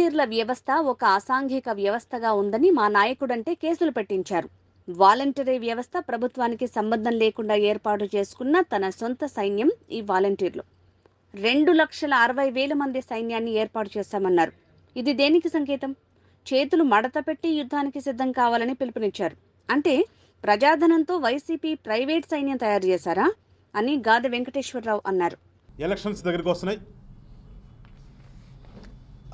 వాలంటీర్ల వ్యవస్థ ఒక అసాంఘిక వ్యవస్థగా ఉందని మా నాయకుడంటే కేసులు పెట్టించారు. వాలంటరీ వ్యవస్థ ప్రభుత్వానికి సంబంధం లేకుండా ఏర్పాటు చేసుకున్న తన సొంత సైన్యం ఈ వాలంటీర్లు. 2,60,000 మంది సైన్యాన్ని ఏర్పాటు చేశామన్నారు. ఇది దేనికి సంకేతం? చేతులు మడత పెట్టి యుద్ధానికి సిద్ధం కావాలని పిలుపునిచ్చారు. అంటే ప్రజాధనంతో వైసీపీ ప్రైవేట్ సైన్యం తయారు చేశారా అని గాదె వెంకటేశ్వరరావు అన్నారు. ఎలక్షన్స్ దగ్గరికి వస్తున్నాయి.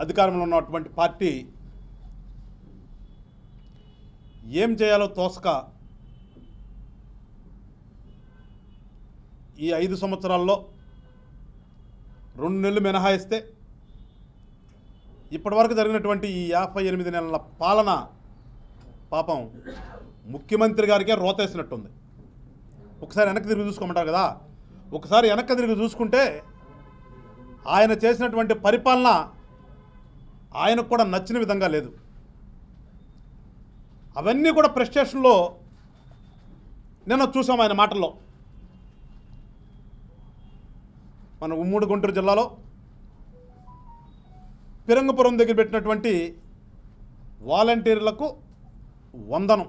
అధికారంలో ఉన్నటువంటి పార్టీ ఏం చేయాలో తోసక ఈ 5 సంవత్సరాల్లో 2 నెలలు మినహాయిస్తే ఇప్పటివరకు జరిగినటువంటి ఈ 58 నెలల పాలన పాపం ముఖ్యమంత్రి గారికే రోతేసినట్టుంది. ఒకసారి వెనక్కి తిరిగి చూసుకోమంటారు కదా, ఒకసారి వెనక్కి తిరిగి చూసుకుంటే ఆయన చేసినటువంటి పరిపాలన ఆయనకు కూడా నచ్చిన విధంగా లేదు. అవన్నీ కూడా ప్రెస్టేషన్లో నిన్న చూసాం ఆయన మాటల్లో. మన ఉమ్మడి గుంటూరు జిల్లాలో పిరంగపురం దగ్గర పెట్టినటువంటి వాలంటీర్లకు వందనం,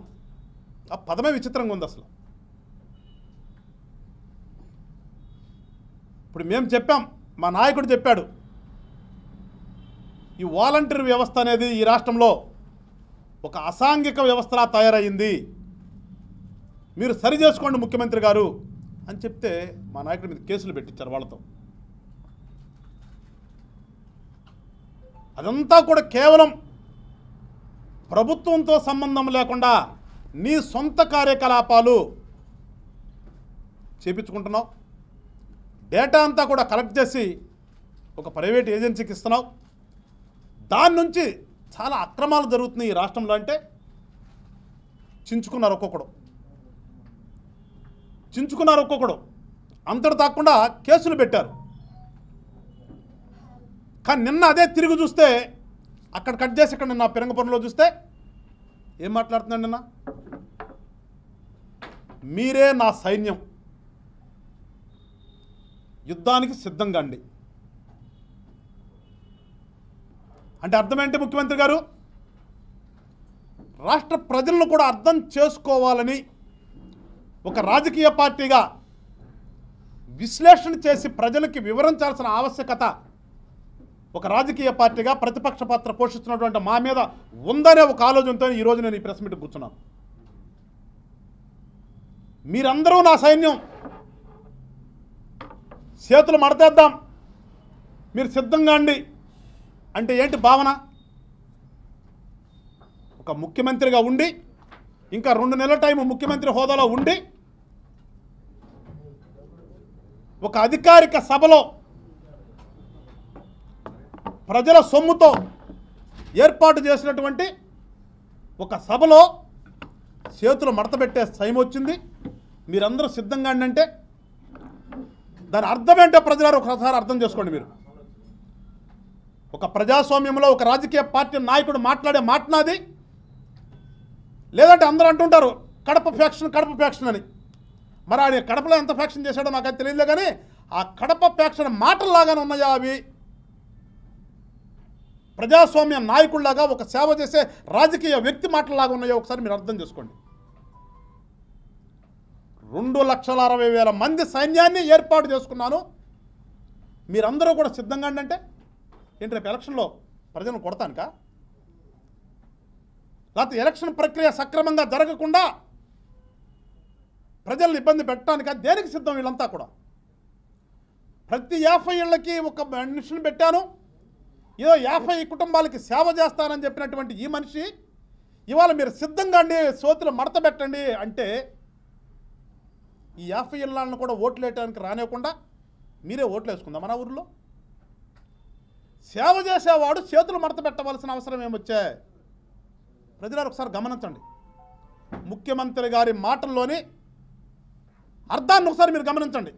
ఆ పదమే విచిత్రంగా ఉంది అసలు. ఇప్పుడు మేము చెప్పాం, మా నాయకుడు చెప్పాడు, ఈ వాలంటీర్ వ్యవస్థ అనేది ఈ రాష్ట్రంలో ఒక అసాంఘిక వ్యవస్థలా తయారయ్యింది, మీరు సరి చేసుకోండి ముఖ్యమంత్రి గారు అని చెప్తే మా నాయకుడి మీద కేసులు పెట్టించారు వాళ్ళతో. అదంతా కూడా కేవలం ప్రభుత్వంతో సంబంధం లేకుండా నీ సొంత కార్యకలాపాలు చేపించుకుంటున్నావు. డేటా అంతా కూడా కలెక్ట్ చేసి ఒక ప్రైవేట్ ఏజెన్సీకి ఇస్తున్నావు. దాని నుంచి చాలా అక్రమాలు జరుగుతున్నాయి ఈ రాష్ట్రంలో. అంటే చించుకున్నారు ఒక్కొక్కడు అంతటి తాకుండా కేసులు పెట్టారు. కానీ నిన్న అదే తిరిగి చూస్తే అక్కడ కట్ చేసి ఇక్కడ నిన్న పిరంగపురంలో చూస్తే ఏం మాట్లాడుతున్నాడు నిన్న? మీరే నా సైన్యం, యుద్ధానికి సిద్ధంగా అండి అంటే అర్థం ఏంటి? ముఖ్యమంత్రి గారు రాష్ట్ర ప్రజలను కూడా అర్థం చేసుకోవాలని ఒక రాజకీయ పార్టీగా విశ్లేషణ చేసి ప్రజలకి వివరించాల్సిన ఆవశ్యకత ఒక రాజకీయ పార్టీగా ప్రతిపక్ష పాత్ర పోషిస్తున్నటువంటి మా మీద ఉందనే ఒక ఆలోచనతో ఈరోజు నేను ఈ ప్రెస్ మీట్ కూర్చున్నాను. మీరందరూ నా సైన్యం, చేతులు మడతేద్దాం, మీరు సిద్ధంగా అండి అంటే ఏంటి భావన? ఒక ముఖ్యమంత్రిగా ఉండి ఇంకా 2 నెలల టైం ముఖ్యమంత్రి హోదాలో ఉండి ఒక అధికారిక సభలో ప్రజల సొమ్ముతో ఏర్పాటు చేసినటువంటి ఒక సభలో చేతులు మడతబెట్టే టైం వచ్చింది, మీరందరూ సిద్ధంగా అంటే దాని అర్థం ఏంటో ప్రజలారు ఒకసారి అర్థం చేసుకోండి. మీరు ఒక ప్రజాస్వామ్యంలో ఒక రాజకీయ పార్టీ నాయకుడు మాట్లాడే మాట్లాది, లేదంటే అందరూ అంటుంటారు కడప ఫ్యాక్షన్ అని. మరి ఆయన కడపలో ఎంత ఫ్యాక్షన్ చేశాడో నాకైతే తెలియదులే, కానీ ఆ కడప ఫ్యాక్షన్ మాటల్లాగానే ఉన్నాయా అవి? ప్రజాస్వామ్య నాయకుల్లాగా ఒక సేవ చేసే రాజకీయ వ్యక్తి మాటల్లాగా ఉన్నాయో ఒకసారి మీరు అర్థం చేసుకోండి. 2,60,000 మంది సైన్యాన్ని ఏర్పాటు చేసుకున్నాను, మీరందరూ కూడా సిద్ధంగా అంటే ఏంటి? రేపు ఎలక్షన్లో ప్రజలను కొడతానుక? లేకపోతే ఎలక్షన్ ప్రక్రియ సక్రమంగా జరగకుండా ప్రజలను ఇబ్బంది పెట్టడానిక? దేనికి సిద్ధం వీళ్ళంతా కూడా? ప్రతి 50 ఏళ్ళకి ఒక మనిషిని పెట్టాను, ఏదో 50 కుటుంబాలకి సేవ చేస్తానని చెప్పినటువంటి ఈ మనిషి ఇవాళ మీరు సిద్ధంగా అండి, సోతులు మడత పెట్టండి అంటే ఈ 50 ఇళ్ళను కూడా ఓట్లు వేయడానికి రానివ్వకుండా మీరే ఓట్లు వేసుకుందాం. మన ఊరిలో సేవ చేసేవాడు చేతులు మడత పెట్టవలసిన అవసరం ఏమొచ్చాయి? ప్రజలు ఒకసారి గమనించండి. ముఖ్యమంత్రి గారి మాటల్లోని అర్థాన్ని ఒకసారి మీరు గమనించండి.